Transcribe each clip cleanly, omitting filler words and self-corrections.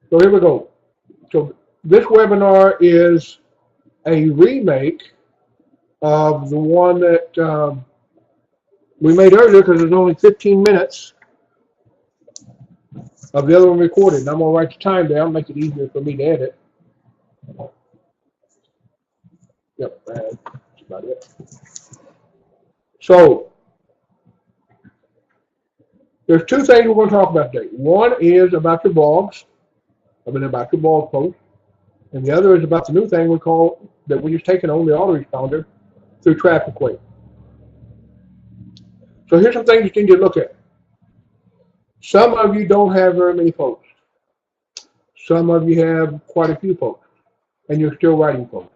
So here we go. So this webinar is a remake of the one that we made earlier because there's only 15 minutes of the other one recorded. And I'm going to write the time down, make it easier for me to edit. Yep, that's about it. So there's two things we're going to talk about today. One is about your blogs, about your blog post, and the other is about the new thing we call that we're just taking on the autoresponder through TrafficWave. So here's some things you need to look at. Some of you don't have very many posts. Some of you have quite a few posts, and you're still writing posts.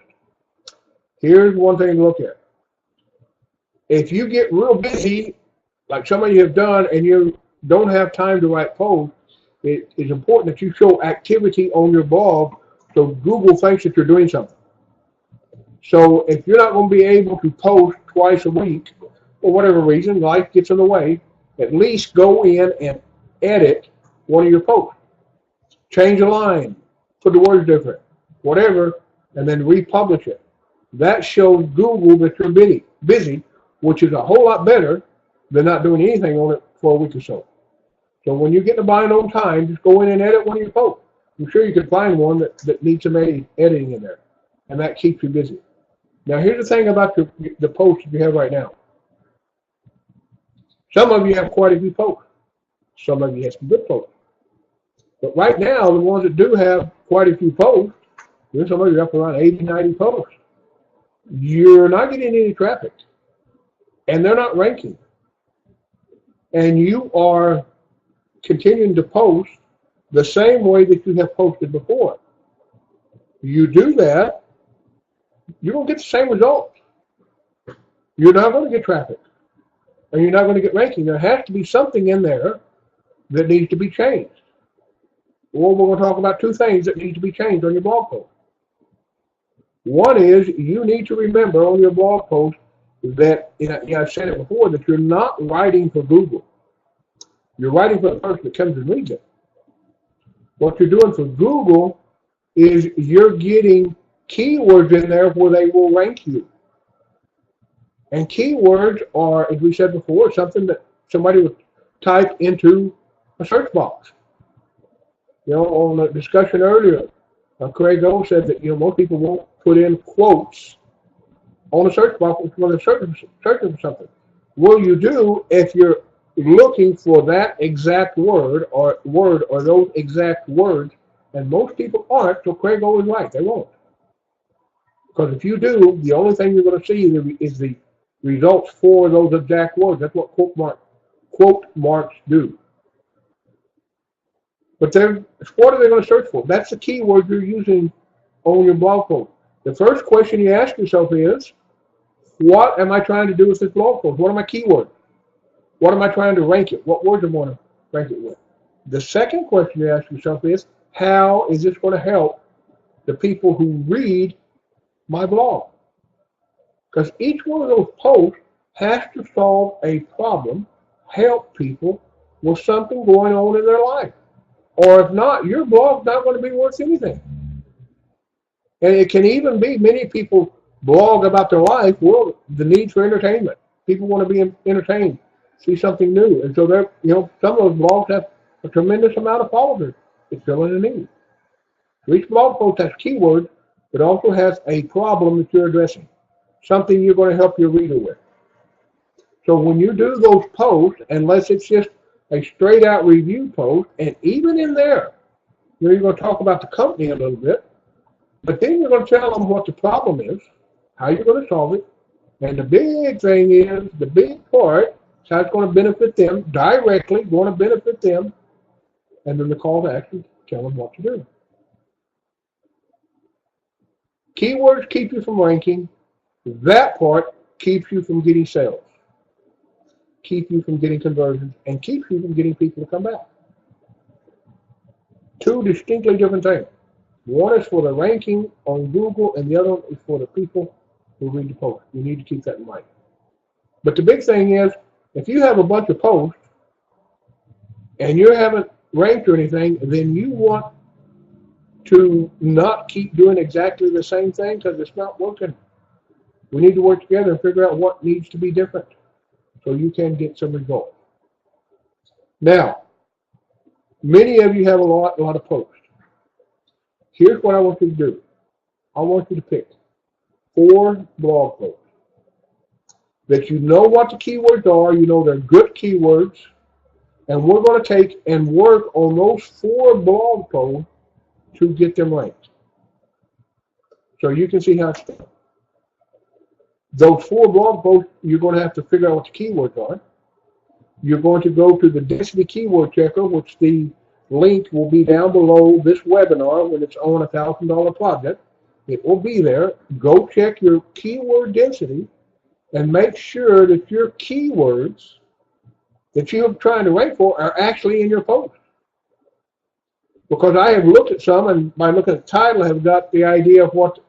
Here's one thing to look at. If you get real busy, like some of you have done, and you don't have time to write posts, it is important that you show activity on your blog so Google thinks that you're doing something. So if you're not going to be able to post twice a week, for whatever reason, life gets in the way, at least go in and edit one of your posts. Change a line, put the words different, whatever, and then republish it. That shows Google that you're busy, which is a whole lot better than not doing anything on it for a week or so. So when you get to bind on time, just go in and edit one of your posts. I'm sure you can find one that needs some editing in there, and that keeps you busy. Now here's the thing about the posts you have right now. Some of you have quite a few posts. Some of you have some good posts. But right now, the ones that do have quite a few posts, some of you are up around 80, 90 posts. You're not getting any traffic, and they're not ranking. And you are continuing to post the same way that you have posted before. You do that, you're going to get the same results. You're not going to get traffic, and you're not going to get ranking. There has to be something in there that needs to be changed. Well, we're going to talk about two things that need to be changed on your blog post. One is you need to remember on your blog post that, I've said it before, that you're not writing for Google. You're writing for the person that comes and reads it. What you're doing for Google is you're getting keywords in there where they will rank you. And keywords are, as we said before, something that somebody would type into a search box. On the discussion earlier, Craig O said that most people won't put in quotes on a search box when they're searching for something. Well, you do if you're looking for that exact word or those exact words, and most people aren't. So Craig O is right; they won't. Because if you do, the only thing you're going to see is the results for those exact words. That's what quote marks do. But what are they going to search for? That's the keyword you're using on your blog post. The first question you ask yourself is, what am I trying to do with this blog post? What are my keywords? What am I trying to rank it? What words am I going to rank it with? The second question you ask yourself is, how is this going to help the people who read my blog? Because each one of those posts has to solve a problem, help people with something going on in their life. Or if not, your blog's not going to be worth anything. And it can even be, many people blog about their life, well, the need for entertainment. People want to be entertained, see something new. And so some of those blogs have a tremendous amount of followers. It's filling a need. So each blog post has keywords, but also has a problem that you're addressing, something you're going to help your reader with. So when you do those posts, unless it's just a straight out review post, and even in there, you're going to talk about the company a little bit, but then you're going to tell them what the problem is, how you're going to solve it, and the big thing is, the big part, is how it's going to benefit them, directly going to benefit them, and then the call to action, tell them what to do. Keywords keep you from ranking. That part keeps you from getting sales, keep you from getting conversions, and keeps you from getting people to come back. Two distinctly different things. One is for the ranking on Google, and the other one is for the people who read the post. You need to keep that in mind. But the big thing is, if you have a bunch of posts and you haven't ranked or anything, then you want to not keep doing exactly the same thing because it's not working. We need to work together and figure out what needs to be different so you can get some results. Now, many of you have a lot of posts. Here's what I want you to do. I want you to pick 4 blog posts that you know what the keywords are, you know they're good keywords, and we're going to take and work on those 4 blog posts to get them ranked. So you can see how it's done. Those 4 blog posts, you're going to have to figure out what the keywords are. You're going to go to the density keyword checker, which the link will be down below this webinar when it's on a $1,000 project. It will be there. Go check your keyword density and make sure that your keywords that you're trying to rank for are actually in your post. Because I have looked at some, and by looking at the title, I have got the idea of what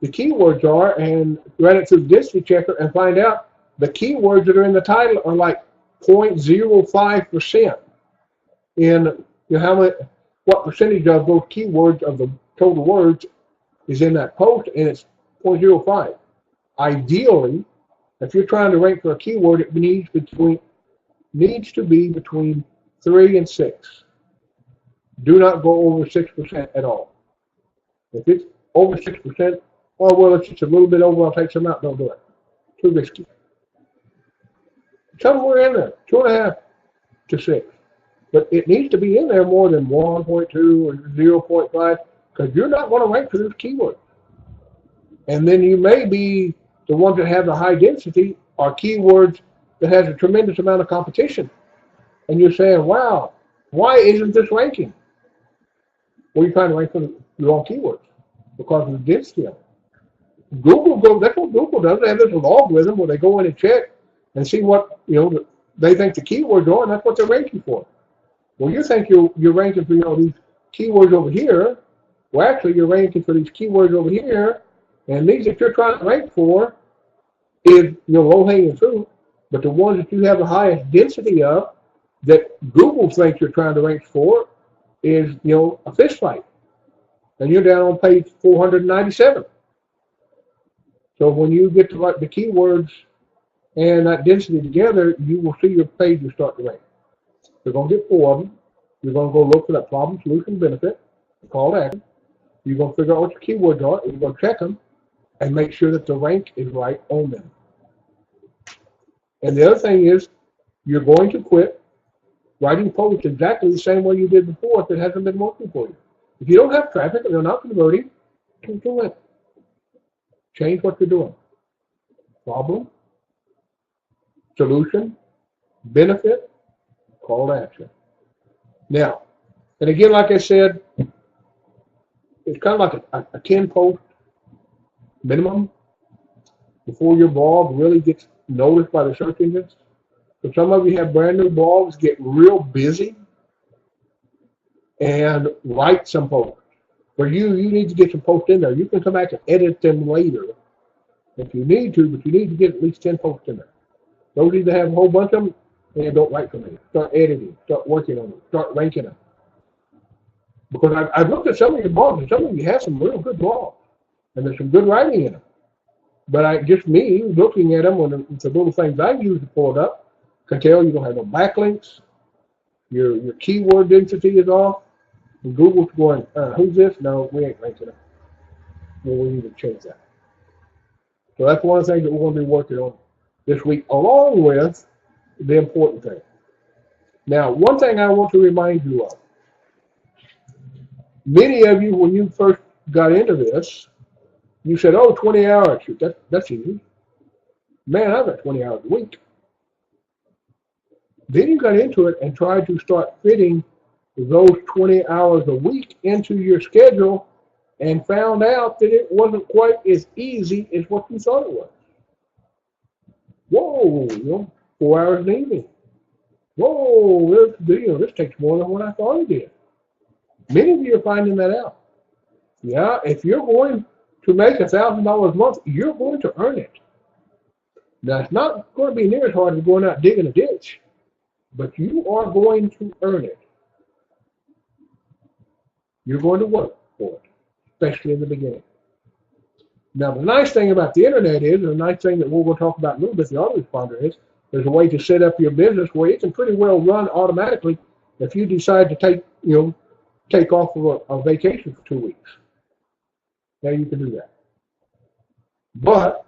the keywords are and run it through the density checker and find out the keywords that are in the title are like 0.05% in what percentage of those keywords of the total words is in that post, and it's 0.05. Ideally, if you're trying to rank for a keyword, it needs to be between 3 and 6. Do not go over 6% at all. If it's over 6%, oh well, it's just a little bit over, I'll take some out. Don't do it. Too risky. Somewhere in there, 2.5 to 6. But it needs to be in there more than 1.2 or 0.5 because you're not going to rank for those keywords. And then you may be the ones that have the high density are keywords that has a tremendous amount of competition. And you're saying, wow, why isn't this ranking? Well, you're trying to rank for the wrong keywords because of the density of it. That's what Google does. They have this algorithm where they go in and check and see what they think the keywords are, and that's what they're ranking for. Well, you think you're ranking for these keywords over here. Well, actually, you're ranking for these keywords over here, and these that you're trying to rank for is low-hanging fruit. But the ones that you have the highest density of, that Google thinks you're trying to rank for, is a fish fight, and you're down on page 497. So when you get to the keywords and that density together, you will see your page will start to rank. You're going to get 4 of them. You're going to go look for that problem, solution, benefit, call to action. You're going to figure out what your keywords are, and you're going to check them and make sure that the rank is right on them. And the other thing is, you're going to quit writing posts exactly the same way you did before if it hasn't been working for you. If you don't have traffic and they're not converting, don't do it. Change what you're doing. Problem, solution, benefit, call to action. Now, and again, like I said, it's kind of like a 10 post minimum before your blog really gets noticed by the search engines. So some of you have brand new blogs, get real busy and write some posts. For you need to get some posts in there. You can come back and edit them later if you need to, but you need to get at least 10 posts in there. Don't need to have a whole bunch of them and don't write for me. Start editing, start working on them, start ranking them. Because I've looked at some of your blogs, and some of you have some real good blogs, and there's some good writing in them. But just me looking at them when the little things I use to pull it up, can tell you don't have no backlinks, your keyword density is off, and Google's going, who's this? No, we ain't ranking them. Well, we need to change that. So that's one of the things that we're going to be working on this week, along with the important thing. Now, one thing I want to remind you of. Many of you, when you first got into this, you said, oh, 20 hours. That's easy. Man, I've got 20 hours a week. Then you got into it and tried to start fitting those 20 hours a week into your schedule and found out that it wasn't quite as easy as what you thought it was. Whoa, 4 hours an evening. Whoa, this takes more than what I thought it did. Many of you are finding that out. Yeah, if you're going to make $1,000 a month, you're going to earn it. Now, it's not going to be near as hard as going out digging a ditch, but you are going to earn it. You're going to work for it. especially in the beginning. Now, the nice thing about the internet is, and the nice thing that we're going to talk about a little bit, the autoresponder is, there's a way to set up your business where it can pretty well run automatically if you decide to take off a vacation for 2 weeks. Now you can do that. But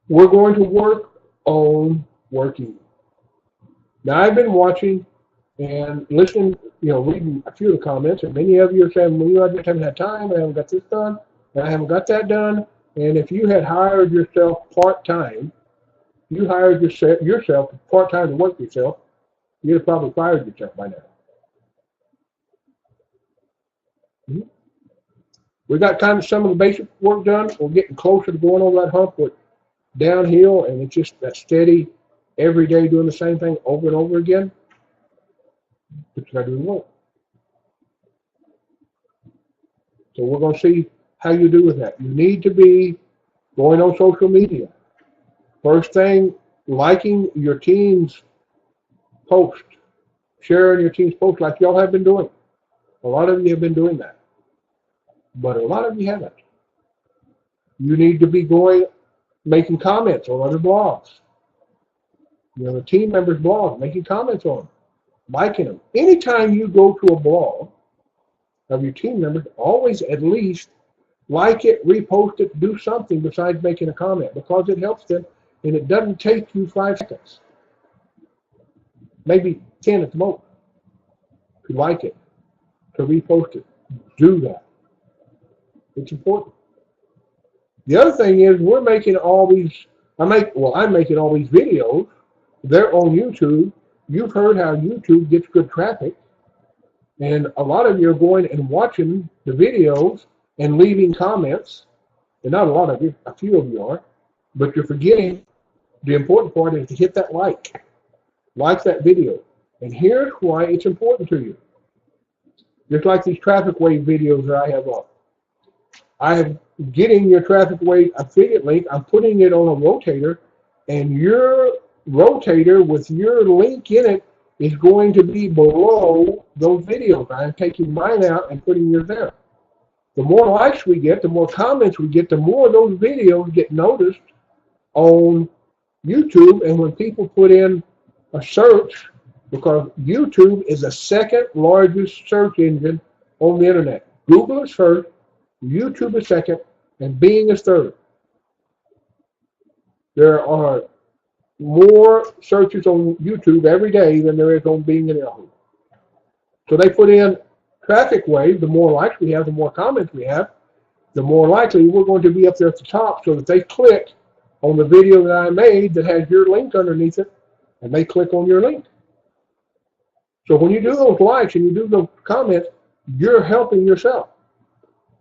we're going to work on working. Now, I've been watching and listening, reading a few of the comments, and many of you are saying, well, I just haven't had time, I haven't got this done, and I haven't got that done. And if you had hired yourself part-time, you hired yourself part-time to work yourself, you'd have probably fired yourself by now. We got kind of some of the basic work done. We're getting closer to going over that hump with downhill, and it's just that steady, every day doing the same thing over and over again. But you got to do the work. So we're going to see how you do with that. You need to be going on social media. First thing, liking your team's post, sharing your team's post like y'all have been doing. A lot of you have been doing that, but a lot of you haven't. You need to be making comments on other blogs. The team members' blogs, making comments on them, liking them. Anytime you go to a blog of your team members, always at least like it, repost it, do something besides making a comment, because it helps them, and it doesn't take you 5 seconds, maybe 10 at the most, to like it, to repost it. Do that. It's important. The other thing is, we're making all these, I'm making all these videos. They're on YouTube. You've heard how YouTube gets good traffic, and a lot of you are going and watching the videos and leaving comments, and not a lot of you, a few of you are, but you're forgetting the important part is to hit that like that video. And here's why it's important to you. Just like these TrafficWave videos that I have up. I am getting your TrafficWave affiliate link, I'm putting it on a rotator, and your rotator with your link in it is going to be below those videos. I'm taking mine out and putting yours there. The more likes we get, the more comments we get, the more those videos get noticed on YouTube. And when people put in a search, because YouTube is the second largest search engine on the internet. Google is first, YouTube is second, and Bing is third. There are more searches on YouTube every day than there is on Bing and Yahoo. So they put in TrafficWave. The more likes we have, the more comments we have, the more likely we're going to be up there at the top, so that they click on the video that I made that has your link underneath it, and they click on your link. So when you do those likes and you do those comments, you're helping yourself.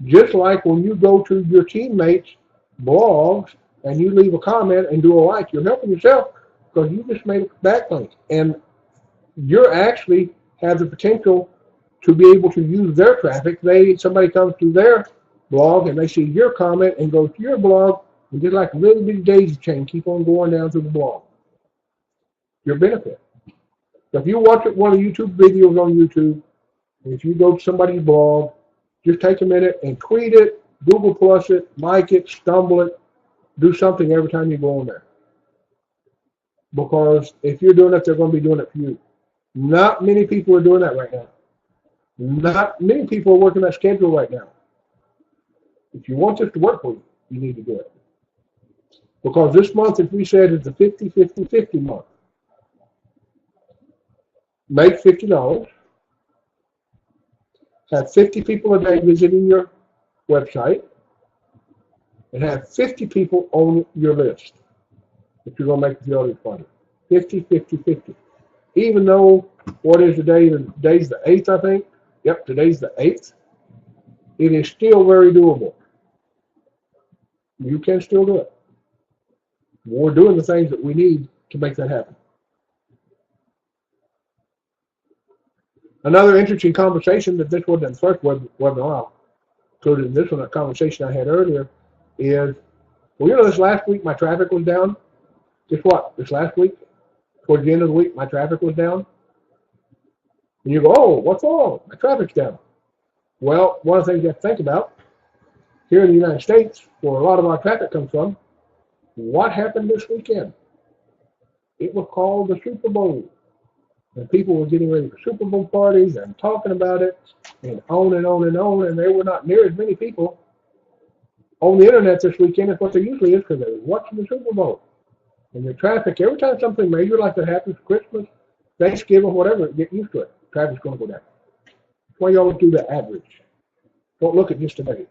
Just like when you go to your teammates' blogs and you leave a comment and do a like, you're helping yourself, because you just made a backlink. And you actually have the potential to be able to use their traffic. Somebody comes to their blog and they see your comment and go to your blog, and just like a little bitty daisy chain, keep on going down to the blog. Your benefit. So if you watch one of the YouTube videos on YouTube, and if you go to somebody's blog, just take a minute and tweet it, Google Plus it, like it, stumble it, do something every time you go on there. Because if you're doing it, they're going to be doing it for you. Not many people are doing that right now. Not many people are working that schedule right now. If you want this to work for you, you need to do it. Because this month, as we said, is the 50-50-50 month. Make $50. Have 50 people a day visiting your website, and have 50 people on your list if you're going to make the autoresponder. 50-50-50. Even though, what is the day? Today's the 8th, I think. Yep, today's the 8th. It is still very doable. You can still do it. We're doing the things that we need to make that happen. Another interesting conversation that this wasn't the first webinar, included in this one, a conversation I had earlier, is, well, this last week my traffic was down. Guess what? This last week, towards the end of the week, my traffic was down. And you go, oh, what's wrong? My traffic's down. Well, one of the things you have to think about, here in the United States, where a lot of our traffic comes from, what happened this weekend? It was called the Super Bowl. And people were getting ready for Super Bowl parties and talking about it and on and on and on, and there were not near as many people on the internet this weekend as what there usually is because they were watching the Super Bowl. And the traffic, every time something major like that happens, Christmas, Thanksgiving, whatever, get used to it. Traffic's going to go down. That's why you always do the average. Don't look at just today.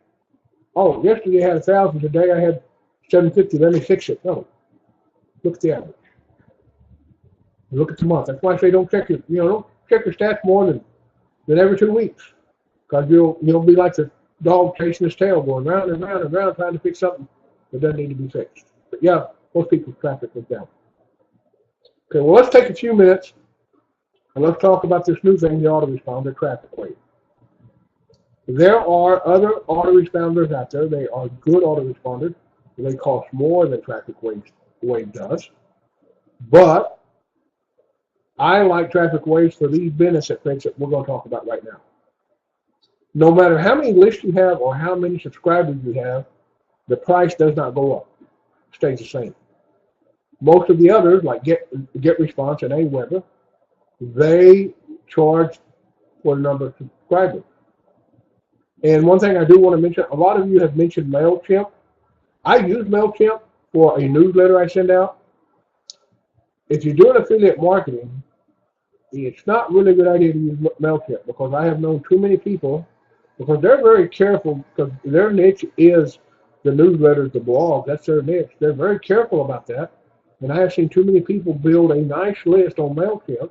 Oh, yesterday I had 1,000, today I had 750, let me fix it. No. Look at the average. Look at the month. That's why I say don't check don't check your stats more than every 2 weeks. Because you'll be like the dog chasing his tail, going round and round and round trying to fix something that doesn't need to be fixed. But yeah, most people's traffic was down. Okay, well, let's take a few minutes and let's talk about this new thing, the autoresponder, TrafficWave. There are other autoresponders out there. They are good autoresponders. They cost more than TrafficWave does. But I like TrafficWave for these benefits that we're going to talk about right now. No matter how many lists you have or how many subscribers you have, the price does not go up. It stays the same. Most of the others, like GetResponse and Aweber, they charge for the number of subscribers. And one thing I do want to mention, a lot of you have mentioned MailChimp. I use MailChimp for a newsletter I send out. If you're doing affiliate marketing, it's not really a good idea to use MailChimp because I have known too many people, because they're very careful, because their niche is the newsletters, the blog, that's their niche. They're very careful about that. And I have seen too many people build a nice list on MailChimp.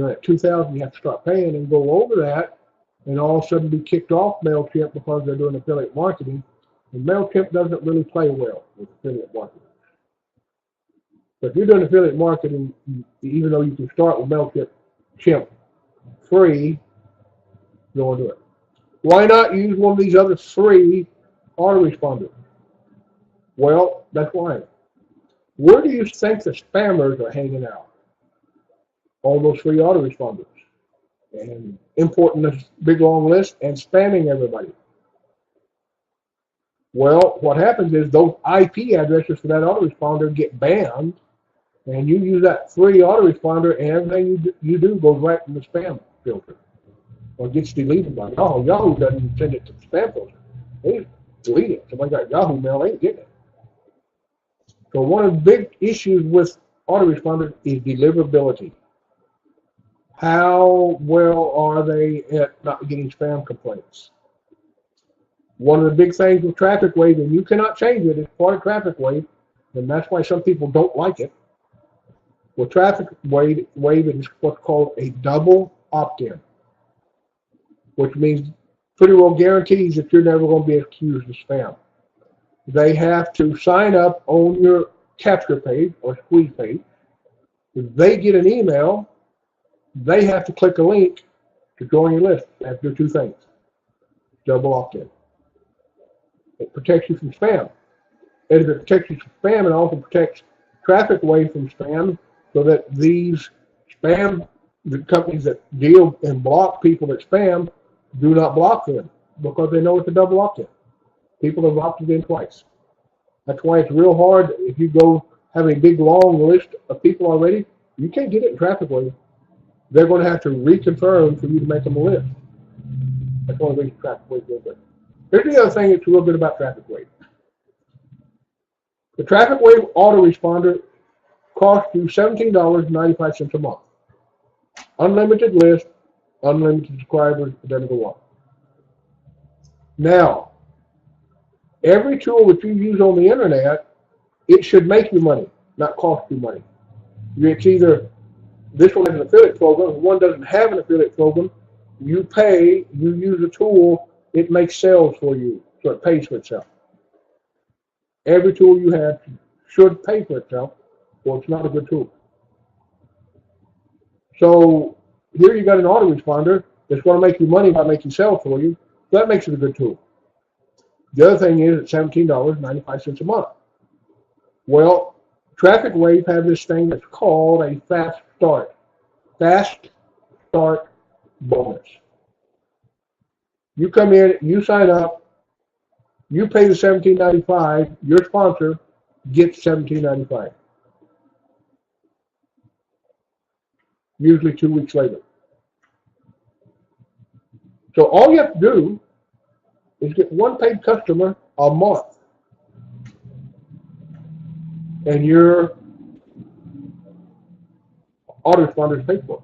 At 2,000, you have to start paying and go over that, and all of a sudden be kicked off MailChimp because they're doing affiliate marketing. And MailChimp doesn't really play well with affiliate marketing. But if you're doing affiliate marketing, even though you can start with MailChimp free, go and do it. Why not use one of these other free autoresponders? Well, that's why. Where do you think the spammers are hanging out? On those free autoresponders. And importing this big long list and spamming everybody. Well, what happens is those IP addresses for that autoresponder get banned, and you use that free autoresponder, and everything you do goes right in the spam filter. Or gets deleted by Yahoo. Yahoo doesn't send it to the spam filter. They just delete it. Somebody got Yahoo mail, they ain't getting it. So one of the big issues with autoresponders is deliverability. How well are they at not getting spam complaints? One of the big things with TrafficWave, and you cannot change it, it's part of TrafficWave, and that's why some people don't like it. With TrafficWave, it is what's called a double opt-in, which means pretty well guarantees that you're never going to be accused of spam. They have to sign up on your capture page or squeeze page. If they get an email, they have to click a link to join your list. They have to do two things. Double opt-in. It protects you from spam. And if it protects you from spam, it also protects TrafficWave from spam, so that these spam, the companies that deal and block people that spam, do not block them because they know it's a double opt-in. People have opted in twice. That's why it's real hard if you go have a big long list of people already. You can't get it in TrafficWave. They're going to have to reconfirm for you to make them a list. That's one of the reasons TrafficWave is real good. Here's the other thing that's real good about TrafficWave. The TrafficWave autoresponder costs you $17.95 a month. Unlimited list, unlimited subscribers, it doesn't go up. Now, every tool that you use on the internet, it should make you money, not cost you money. It's either this one has an affiliate program, if one doesn't have an affiliate program, you pay, you use a tool, it makes sales for you, so it pays for itself. Every tool you have should pay for itself, or it's not a good tool. So here you got an autoresponder that's going to make you money by making sales for you. So that makes it a good tool. The other thing is it's $17.95 a month. Well, TrafficWave has this thing that's called a fast start bonus. You come in, you sign up, you pay the $17.95. Your sponsor gets $17.95. Usually 2 weeks later. So all you have to do is get one paid customer a month, and your autoresponder is paid for.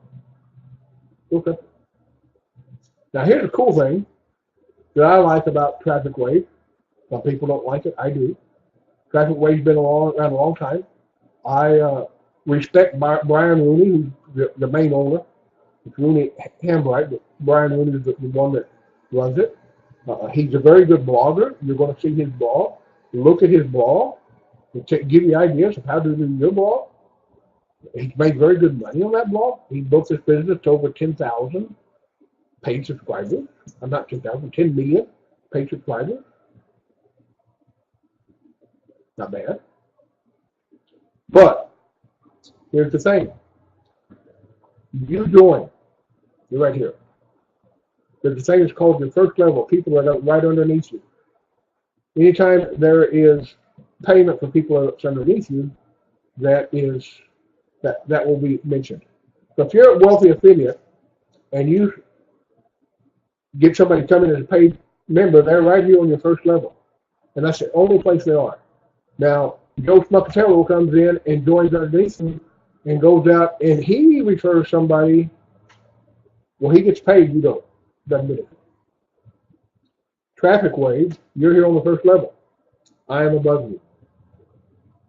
Okay. Now here's the cool thing that I like about TrafficWave. Some people don't like it. I do. TrafficWave's been around a long time. I respect Brian Rooney, who's the main owner. It's Rooney Hambright, but Brian Rooney is the one that runs it. He's a very good blogger. You're going to see his blog. Look at his blog. Give you ideas of how to do your blog. He's made very good money on that blog. He built this business to over 10,000 paid subscribers. I'm not 10,000, 10 million paid subscribers. Not bad. But here's the thing. You join. You're right here. There's a thing that's called your first level. People are right underneath you. Anytime there is payment for people that's underneath you, that will be mentioned. So if you're a wealthy affiliate and you get somebody coming as a paid member, they're right here on your first level. And that's the only place they are. Now, Joe Smuckatello comes in and joins underneath him and goes out and he refers somebody. Well, he gets paid, you don't. Doesn't get it. TrafficWave, you're here on the first level. I am above you.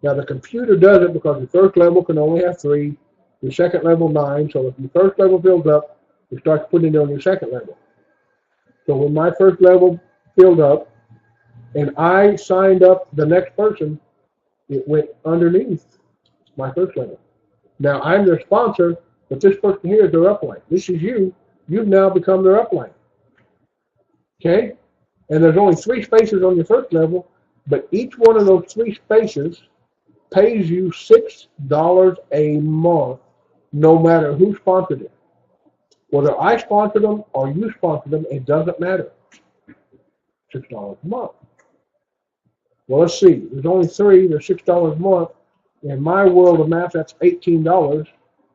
Now, the computer does it because the first level can only have 3, your second level 9. So if your first level fills up, it starts putting it on your second level. So when my first level filled up and I signed up the next person, it went underneath my first level. Now, I'm their sponsor, but this person here is their upline. This is you. You've now become their upline. Okay? And there's only 3 spaces on your first level, but each one of those 3 spaces pays you $6 a month, no matter who sponsored it. Whether I sponsored them or you sponsored them, it doesn't matter. $6 a month. Well, let's see. There's only 3. There's $6 a month. In my world of math, that's $18,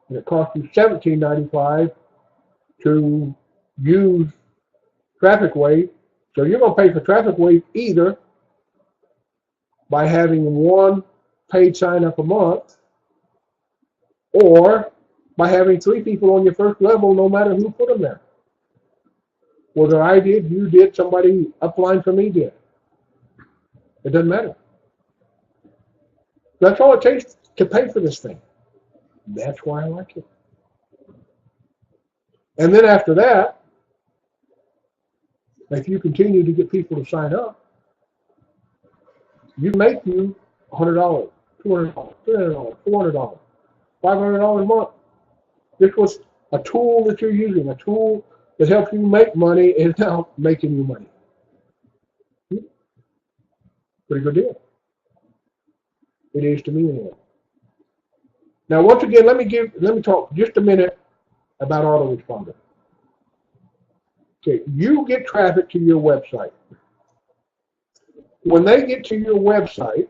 and it costs you $17.95 to use TrafficWave. So you're going to pay for TrafficWave either by having 1 paid sign up a month, or by having 3 people on your first level, no matter who put them there. Whether I did, you did, somebody upline for me did. It doesn't matter. That's all it takes to pay for this thing. That's why I like it. And then after that, if you continue to get people to sign up, you make you $100, $200, $300, $400, $500 a month. This was a tool that you're using, a tool that helps you make money is now making you money. Pretty good deal. It is to me anyway. Now, once again, let me talk just a minute about autoresponder. Okay, you get traffic to your website. When they get to your website,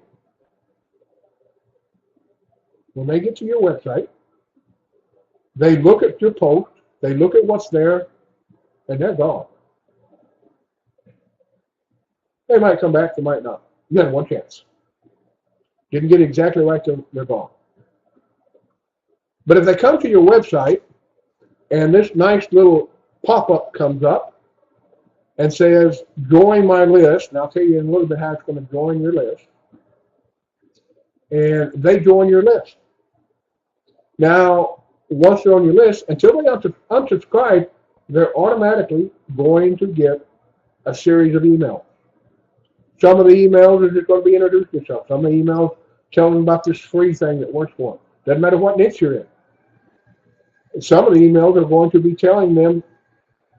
they look at your post, they look at what's there, and they're gone. They might come back, they might not. You had 1 chance. Didn't get exactly right, they're gone. But if they come to your website and this nice little pop-up comes up and says, join my list, and I'll tell you in a little bit how it's going to join your list, and they join your list. Now, once they're on your list, until they unsubscribe, they're automatically going to get a series of emails. Some of the emails are just going to be introduced yourself. Some of the emails tell them about this free thing that works for them. Doesn't matter what niche you're in. And some of the emails are going to be telling them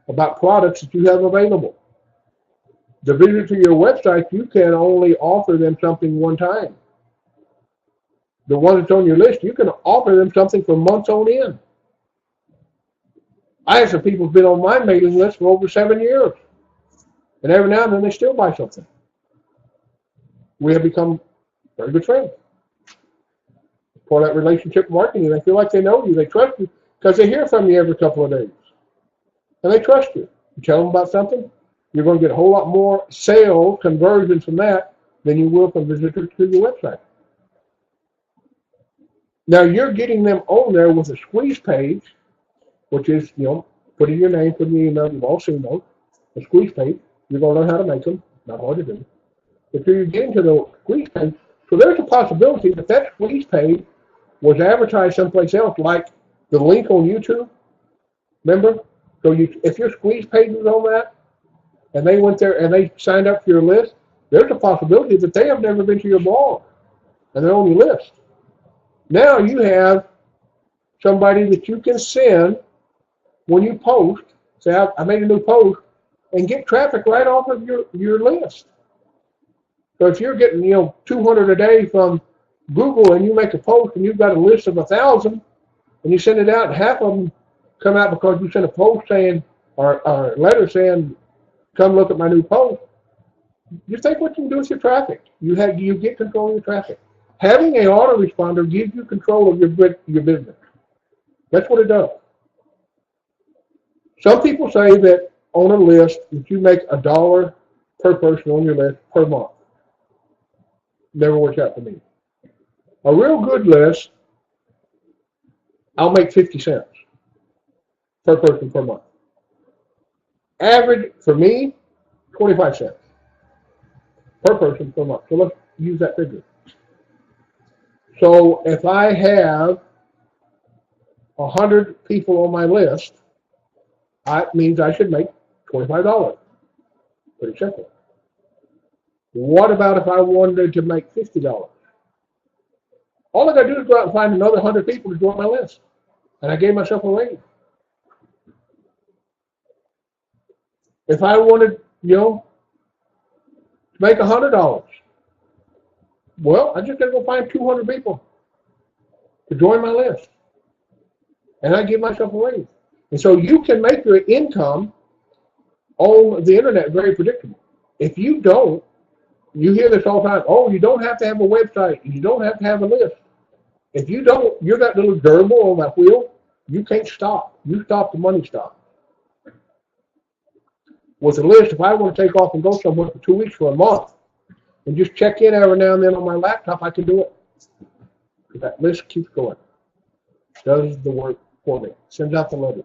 about products that you have available. The visit to your website, you can only offer them something 1 time. The one that's on your list, you can offer them something for months on end. I have some people who've been on my mailing list for over 7 years. And every now and then they still buy something. We have become very good friends. For that relationship marketing, they feel like they know you, they trust you, because they hear from you every couple of days. And they trust you. You tell them about something, you're going to get a whole lot more sales conversions from that than you will from visitors to your website. Now you're getting them on there with a squeeze page, which is, put in your name, put in your email, you've all seen those, a squeeze page. You're going to learn how to make them, not hard to do. But you're getting to the squeeze page, so there's a possibility that that squeeze page was advertised someplace else, like the link on YouTube. Remember? So if your squeeze page is on that, and they went there and they signed up for your list, there's a possibility that they have never been to your blog, and they're on your list. Now you have somebody that you can send when you post, say, I made a new post, and get traffic right off of your list. So if you're getting 200 a day from Google, and you make a post and you've got a list of 1,000, and you send it out, and half of them come out because you sent a post saying, or a letter saying, come look at my new post. You think what you can do with your traffic. You get control of your traffic. Having an autoresponder gives you control of your business. That's what it does. Some people say that on a list that you make $1 per person on your list per month. Never works out for me. A real good list, I'll make 50 cents per person per month. Average for me, 25 cents per person per month. So let's use that figure. So if I have 100 people on my list, that means I should make $25. Pretty simple. What about if I wanted to make $50? All I got to do is go out and find another 100 people to join my list. And I gave myself a raise. If I wanted, to make $100, well, I just got to go find 200 people to join my list. And I give myself a raise. And so you can make your income on the internet very predictable. If you don't, you hear this all the time, oh, you don't have to have a website, you don't have to have a list. If you don't, you're that little gerbil on that wheel, you can't stop. You stop, the money stops. With a list, if I want to take off and go somewhere for 2 weeks or a month and just check in every now and then on my laptop, I can do it. That list keeps going. Does the work for me. Sends out the letter.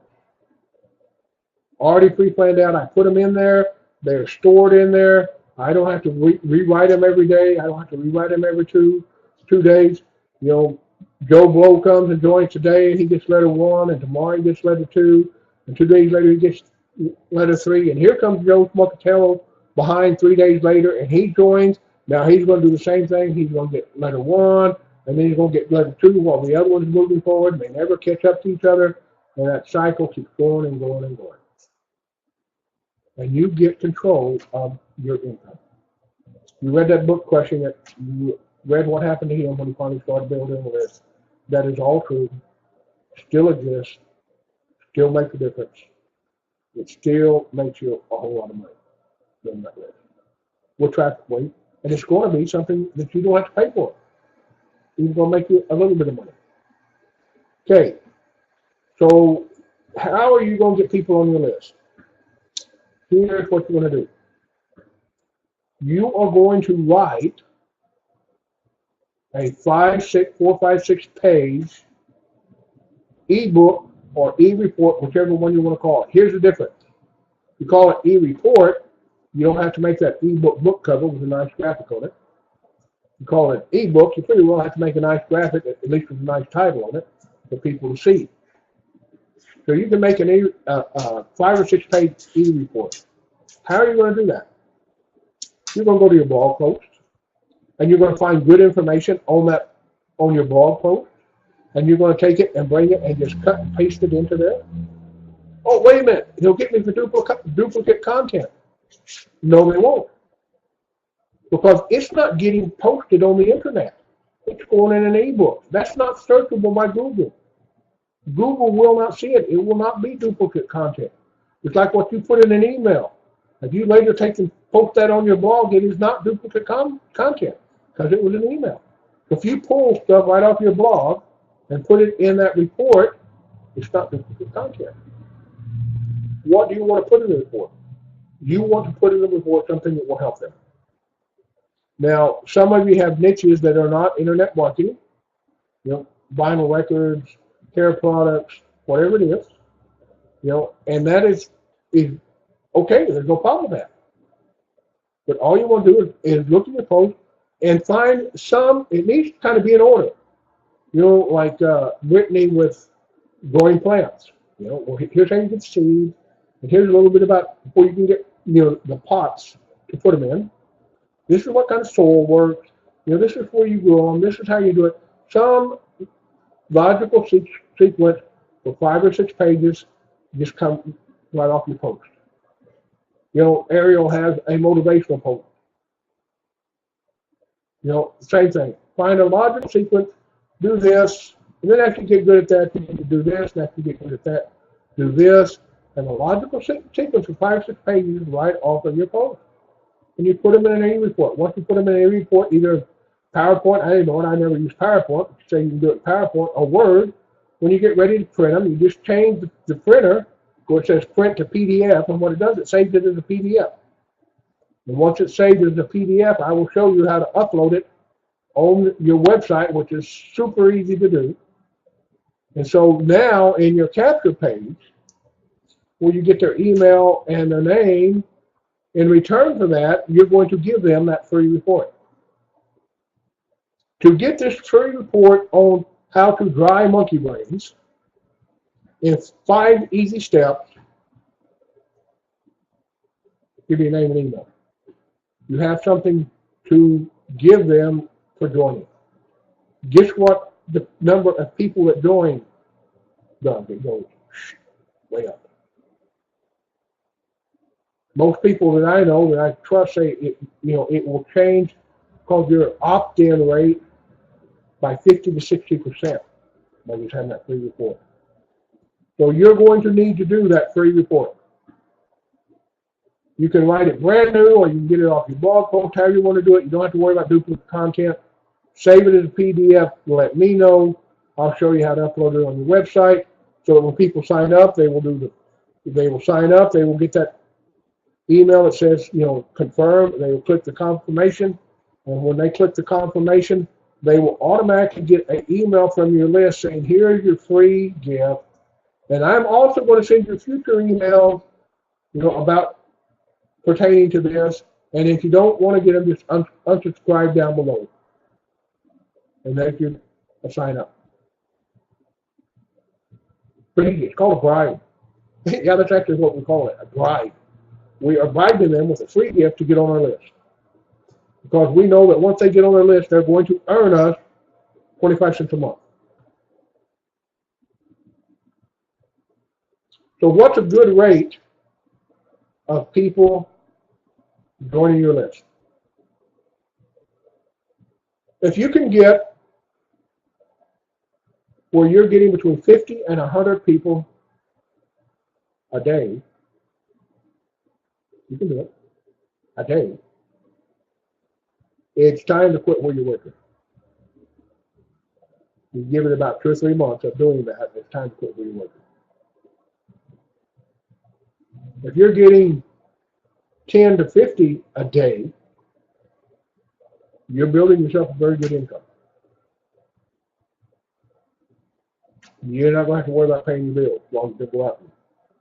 Already pre-planned out. I put them in there. They're stored in there. I don't have to rewrite them every day. I don't have to rewrite them every two days. Joe Blow comes and joins today, and he gets letter 1, and tomorrow he gets letter 2, and 2 days later he gets letter 3, and here comes Joe Smuckatello behind 3 days later, and he joins. Now he's going to do the same thing. He's going to get letter 1, and then he's going to get letter 2 while the other one's moving forward. They never catch up to each other, and that cycle keeps going and going and going. And you get control of your income. You read that book, Crushing It. You read what happened to him when he finally started building a list. That is all true. Still exists. Still makes a difference. It still makes you a whole lot of money doing that list. With TrafficWave. And it's going to be something that you don't have to pay for. It's going to make you a little bit of money. Okay. So how are you going to get people on your list? Here's what you're going to do. You are going to write a 4, 5, 6 page ebook or e-report, whichever one you want to call it. Here's the difference. You call it e-report, you don't have to make that ebook book cover with a nice graphic on it. You call it ebook, you pretty well have to make a nice graphic, at least with a nice title on it, for people to see. So you can make an 5 or 6 page e-report. How are you going to do that? You're going to go to your blog post, and you're going to find good information on your blog post, and you're going to take it and bring it and just cut and paste it into there. Oh, wait a minute, he'll get me for duplicate content. No, they won't, because it's not getting posted on the internet. It's going in an ebook. That's not searchable by Google. Google will not see it. It will not be duplicate content. It's like what you put in an email. If you later take and post that on your blog, it is not duplicate content because it was an email. If you pull stuff right off your blog and put it in that report, it's not duplicate content. What do you want to put in the report? You want to put in the report something that will help them. Now, some of you have niches that are not internet marketing, vinyl records, hair products, whatever it is, and that is okay. There's no problem with that. But all you want to do is look at your post and find some. It needs to kind of be in order. Like Brittany with growing plants. Well, here's how you get seeds, and here's a little bit about where you can get the pots to put them in. This is what kind of soil works. This is where you grow them. This is how you do it. Some logical sequence for 5 or 6 pages just come right off your post. Ariel has a motivational post. Same thing. Find a logical sequence, do this, and then after you get good at that, you need to do this, and after you get good at that, do this, and a logical sequence of 5 or 6 pages right off of your post. And you put them in an e-report. Once you put them in an e-report, either PowerPoint, I didn't know it, I never use PowerPoint, so you can do it in PowerPoint or Word. When you get ready to print them, you just change the printer, where it says print to PDF, and what it does, it saves it as a PDF. And once it's saved as a PDF, I will show you how to upload it on your website, which is super easy to do. And so now in your capture page, where you get their email and their name, in return for that, you're going to give them that free report. To get this free report on how to dry monkey brains in 5 easy steps, give me a name and email. You have something to give them for joining. Guess what the number of people that join does? It goes way up. Most people that I know that I trust say it will change because your opt-in rate by 50 to 60% by the time that free report. So you're going to need to do that free report. You can write it brand new, or you can get it off your blog post, however you want to do it. You don't have to worry about duplicate content. Save it as a PDF. Let me know. I'll show you how to upload it on your website, so that when people sign up, they will sign up. They will get that email that says, confirm. They will click the confirmation, and when they click the confirmation, they will automatically get an email from your list saying, here's your free gift. And I'm also going to send you future emails, about pertaining to this. And if you don't want to get them, just unsubscribe down below. And then you sign up. Pretty easy. It's called a bribe. Yeah, that's actually what we call it, a bribe. We are bribing them with a free gift to get on our list. Because we know that once they get on our list, they're going to earn us 25 cents a month. So what's a good rate of people joining your list? If you can get where you're getting between 50 and 100 people a day, you can do it, a day. It's time to quit where you're working. You give it about 2 or 3 months of doing that, it's time to quit where you're working. If you're getting 10 to 50 a day, you're building yourself a very good income. You're not going to have to worry about paying your bills as long as you go out and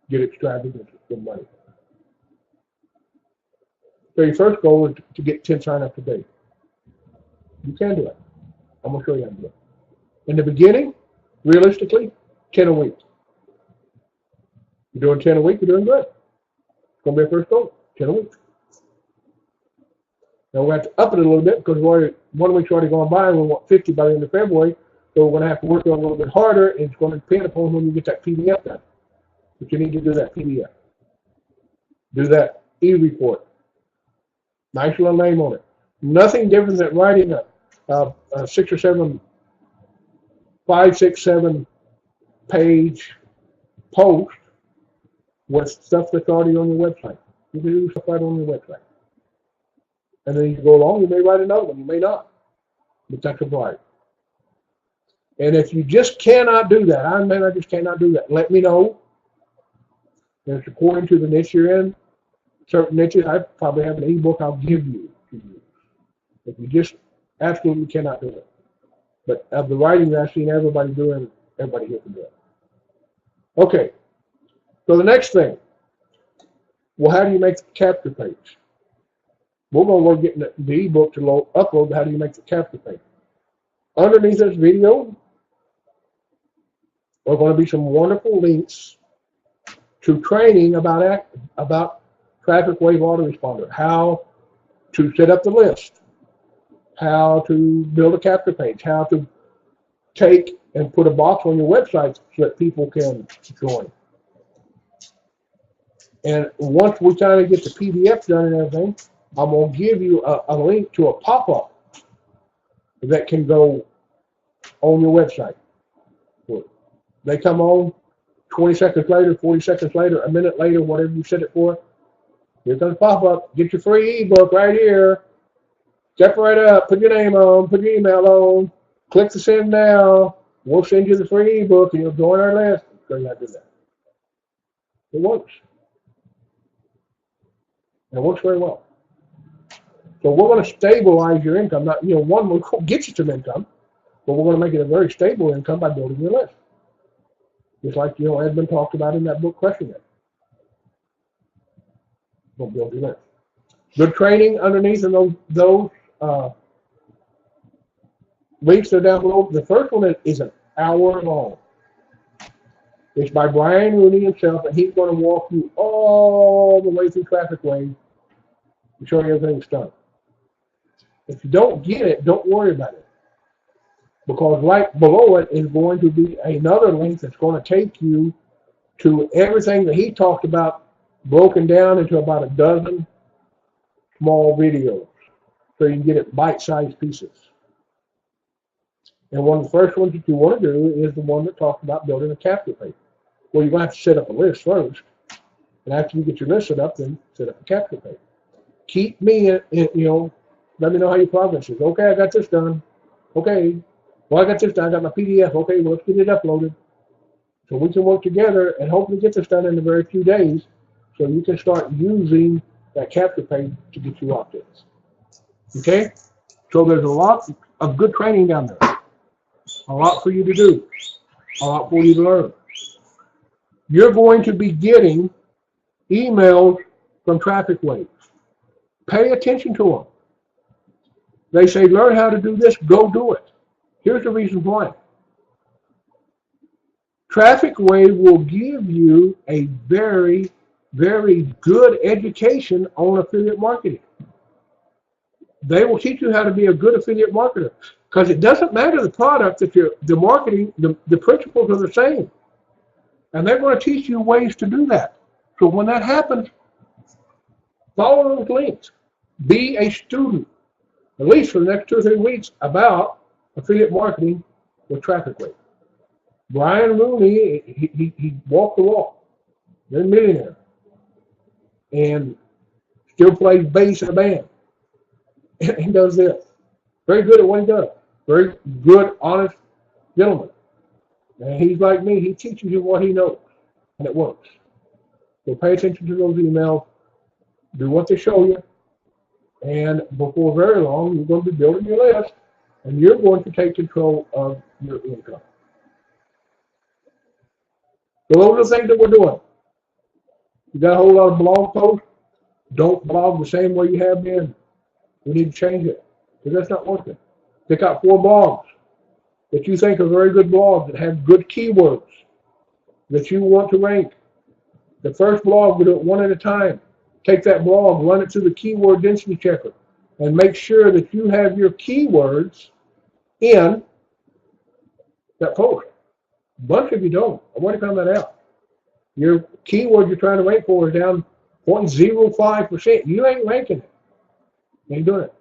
get extravagant with money. So your first goal is to get 10 sign-ups a day. You can do it. I'm going to show you how to do it. In the beginning, realistically, 10 a week. You're doing 10 a week, you're doing good. It's going to be our first goal, 10 a week. Now we have to up it a little bit because we're 1 week's already gone by and we want 50 by the end of February. So we're going to have to work on it a little bit harder, and it's going to depend upon when you get that PDF done. But you need to do that PDF. Do that e-report. Nice little name on it. Nothing different than writing a 6 or 7, 5, 6, 7 page post with stuff that's already on your website. You can do stuff right on your website. And then you go along, you may write another one, you may not. But that's a right. And if you just cannot do that, I just cannot do that, let me know. And it's according to the niche you're in. Certain niches, I probably have an ebook I'll give you to use. If you just absolutely cannot do it. But of the writing that I've seen everybody doing, everybody here can do it. Okay, so the next thing, well, how do you make the capture page? We're going to work getting the ebook to upload how do you make the capture page. Underneath this video are going to be some wonderful links to training about TrafficWave Autoresponder, how to set up the list, how to build a capture page, how to take and put a box on your website so that people can join. And once we kind of get the PDF done and everything, I'm going to give you a link to a pop-up that can go on your website. They come on 20 seconds later, 40 seconds later, a minute later, whatever you set it for. Here comes a pop-up. Get your free ebook right here. Step right up. Put your name on. Put your email on. Click the send now. We'll send you the free ebook and you'll join our list. So you have to do that. It works. And it works very well. So we're going to stabilize your income. Not, one will get you some income, but we're going to make it a very stable income by building your list. Just like, has been talked about in that book, Crushing It. We'll build your list. Good training underneath and those links are down below. The first one is an hour long. It's by Brian Rooney himself, and he's going to walk you all the way through TrafficWave and show you everything's done. If you don't get it, don't worry about it. Because right below it is going to be another link that's going to take you to everything that he talked about, broken down into about a dozen small videos. So you can get it bite-sized pieces. And one of the first ones that you want to do is the one that talks about building a capture page. Well, you're going to have to set up a list first. And after you get your list set up, then set up a capture page. Keep me, let me know how your progress is. Okay, I got this done. Okay, well, I got this done. I got my PDF. Okay, well, let's get it uploaded. So we can work together and hopefully get this done in a very few days so you can start using that capture page to get you options. Okay? So there's a lot of good training down there. A lot for you to do. A lot for you to learn. You're going to be getting emails from TrafficWave. Pay attention to them. They say, learn how to do this, go do it. Here's the reason why. TrafficWave will give you a very, very good education on affiliate marketing. They will teach you how to be a good affiliate marketer. Because it doesn't matter the product, if you're the marketing, the principles are the same. And they're going to teach you ways to do that. So when that happens, follow those links. Be a student, at least for the next 2 or 3 weeks, about affiliate marketing with TrafficWave. Brian Rooney, he walked the walk. He's a millionaire. And still plays bass in a band. And he does this. Very good at what he does. Very good, honest gentleman. And he's like me. He teaches you what he knows. And it works. So pay attention to those emails. Do what they show you. And before very long, you're going to be building your list. And you're going to take control of your income. So those are the things that we're doing. You got a whole lot of blog posts. Don't blog the same way you have been. We need to change it. Because that's not working. Pick out 4 blogs that you think are very good blogs that have good keywords that you want to rank. The first blog, we do it one at a time. Take that blog, run it through the keyword density checker, and make sure that you have your keywords in that post. A bunch of you don't. I want to find that out. Your keyword you're trying to rank for is down 0.05%. You ain't ranking it. You ain't doing it.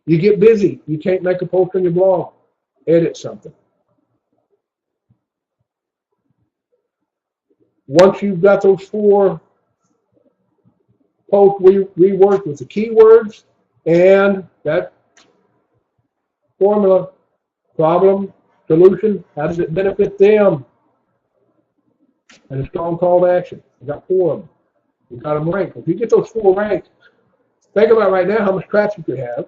You get busy. You can't make a post on your blog. Edit something. Once you've got those 4 post reworked with the keywords and that formula, problem, solution, how does it benefit them? And a strong call to action. We got 4 of them. We got them ranked. If you get those 4 ranked, think about right now how much traffic you have,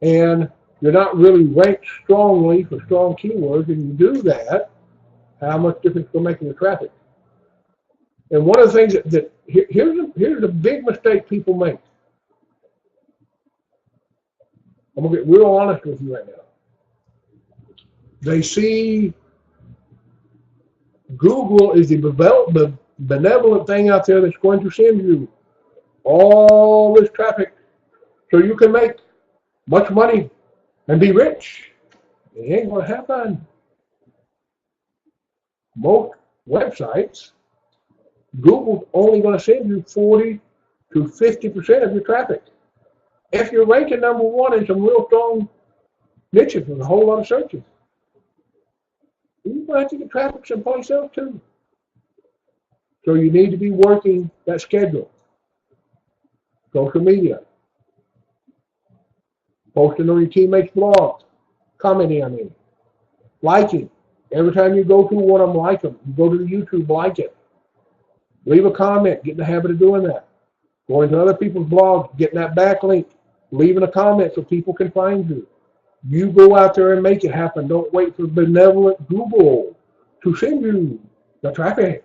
and you're not really ranked strongly for strong keywords, and you do that, how much difference will make in the traffic? And one of the things here's a big mistake people make. I'm going to get real honest with you right now. They see Google is the benevolent thing out there that's going to send you all this traffic so you can make much money and be rich. It ain't going to happen. Most websites, Google's only going to send you 40 to 50% of your traffic. If you're ranking number 1 in some real strong niches with a whole lot of searches, you're going to have to get traffic someplace else too. So you need to be working that schedule. Social media, posting on your teammates' blogs, commenting on them, liking. Every time you go to one of them, like them. You go to the YouTube, like it. Leave a comment, get in the habit of doing that. Going to other people's blogs, getting that backlink, leaving a comment so people can find you. You go out there and make it happen. Don't wait for benevolent Google to send you the traffic.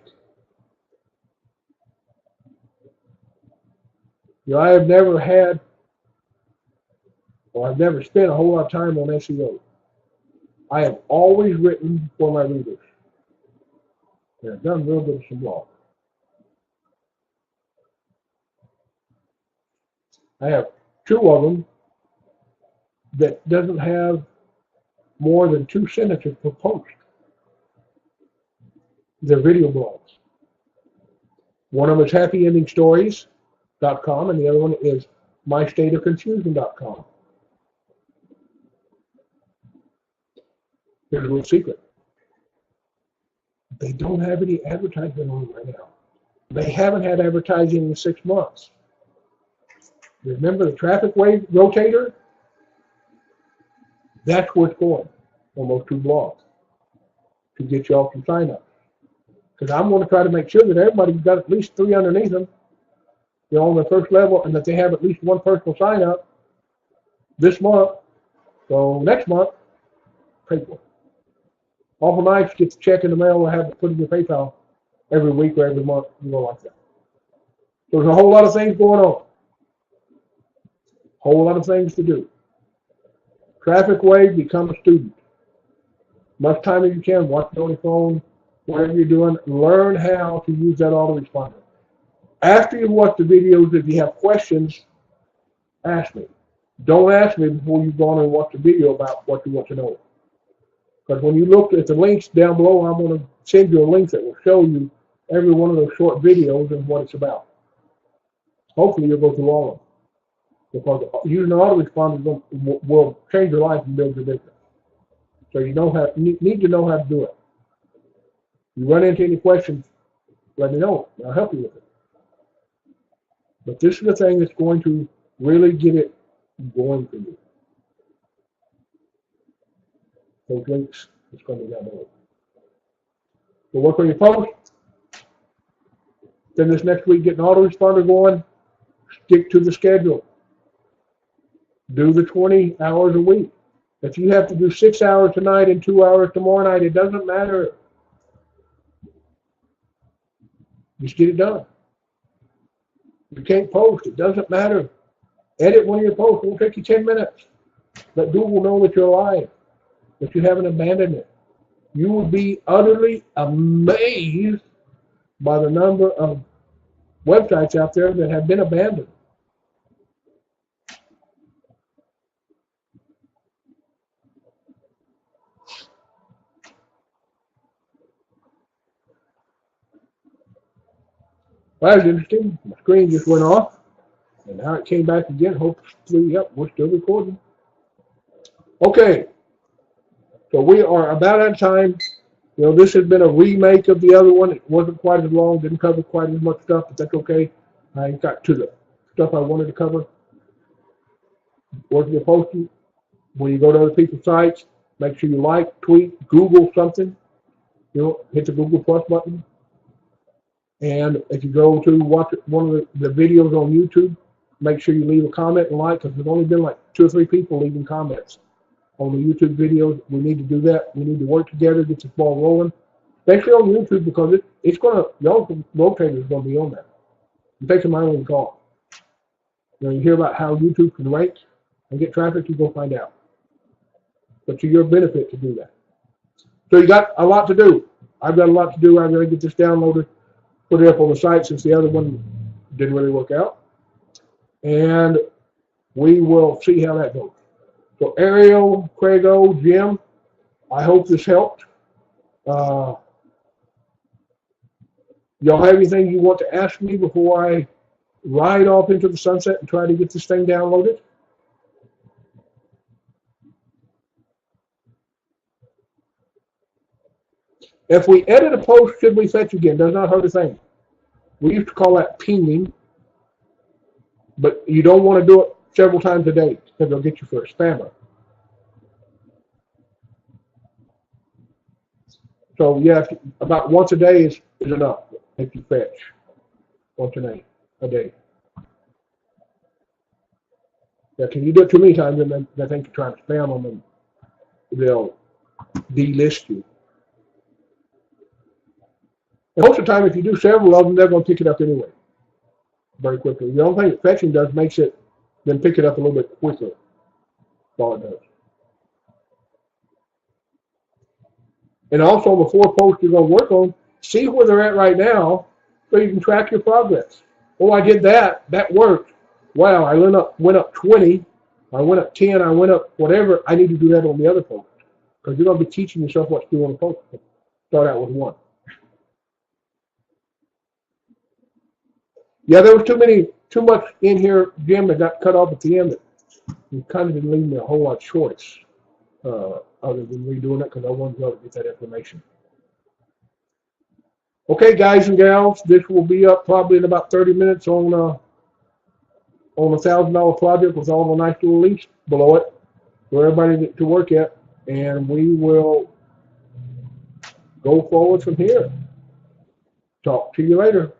You know, I've never spent a whole lot of time on SEO. I have always written for my readers. And I've done a little bit of some blogs. I have 2 of them that doesn't have more than 2 sentences per post. They're video blogs. One of them is happyendingstories.com and the other one is mystateofconfusion.com. Here's a little secret. They don't have any advertising on right now. They haven't had advertising in 6 months. Remember the TrafficWave rotator? That's where it's going on those 2 blogs to get you all some sign-ups. Because I'm going to try to make sure that everybody's got at least 3 underneath them, you know, on the first level, and that they have at least 1 personal sign-up this month. So next month, pay for it. Awful nice, get the check in the mail, or have it put in your PayPal every week or every month, you know, like that. So there's a whole lot of things going on. Whole lot of things to do. TrafficWave, become a student. Much time as you can, watch it on your phone, whatever you're doing, learn how to use that autoresponder. After you watch the videos, if you have questions, ask me. Don't ask me before you've gone and watched the video about what you want to know. Because when you look at the links down below, I'm going to send you a link that will show you every one of those short videos and what it's about. Hopefully you'll go through all of them. Because using an autoresponder will change your life and build your business. So you need to know how to do it. You run into any questions, let me know. I'll help you with it. But this is the thing that's going to really get it going for you. Those links, it's going to be down below. So work on your post. Then this next week, get an autoresponder going. Stick to the schedule. Do the 20 hours a week. If you have to do 6 hours tonight and 2 hours tomorrow night, it doesn't matter. Just get it done. You can't post. It doesn't matter. Edit one of your posts. It will take you 10 minutes. Let Google know that you're alive, that you haven't abandoned it. You will be utterly amazed by the number of websites out there that have been abandoned. Well, that was interesting. My screen just went off, and now it came back again. Hopefully, yep, we're still recording. Okay, so we are about out of time. You know, this has been a remake of the other one. It wasn't quite as long, didn't cover quite as much stuff, but that's okay. I got to the stuff I wanted to cover. Working your posting. When you go to other people's sites, make sure you like, tweet, Google something. You know, hit the Google Plus button. And if you go to watch one of the videos on YouTube, make sure you leave a comment and like, because there's only been like 2 or 3 people leaving comments on the YouTube videos. We need to do that. We need to work together, get this ball rolling, especially on YouTube, because it's going to, y'all rotator is going to be on that. It takes a mile and call. You know, you hear about how YouTube can rank and get traffic, you go find out. But to your benefit to do that. So you got a lot to do. I've got a lot to do. I'm going to get this downloaded, put it up on the site since the other one didn't really work out. And we will see how that goes. So Ariel, Craigo, Jim, I hope this helped. Y'all have anything you want to ask me before I ride off into the sunset and try to get this thing downloaded? If we edit a post, should we fetch again? Does not hurt a thing. We used to call that pinging, but you don't want to do it several times a day because they'll get you for a spammer. So yeah, about once a day is enough if you fetch once a day. Yeah, can you do it too many times and then they think you're trying to spam them and they'll delist you. And most of the time, if you do several of them, they're going to pick it up anyway, very quickly. The only thing that fetching does makes it then pick it up a little bit quicker. That's all it does. And also, the 4 posts you're going to work on, see where they're at right now, so you can track your progress. Oh, I did that. That worked. Wow, I went up 20. I went up 10. I went up whatever. I need to do that on the other post because you're going to be teaching yourself what to do on the post. Start out with 1. Yeah, there was too much in here, Jim, that got cut off at the end. That kind of didn't leave me a whole lot of choice other than redoing it because I wanted to get that information. Okay, guys and gals, this will be up probably in about 30 minutes on a $1,000 project with all the nice little links below it for everybody to work at, and we will go forward from here. Talk to you later.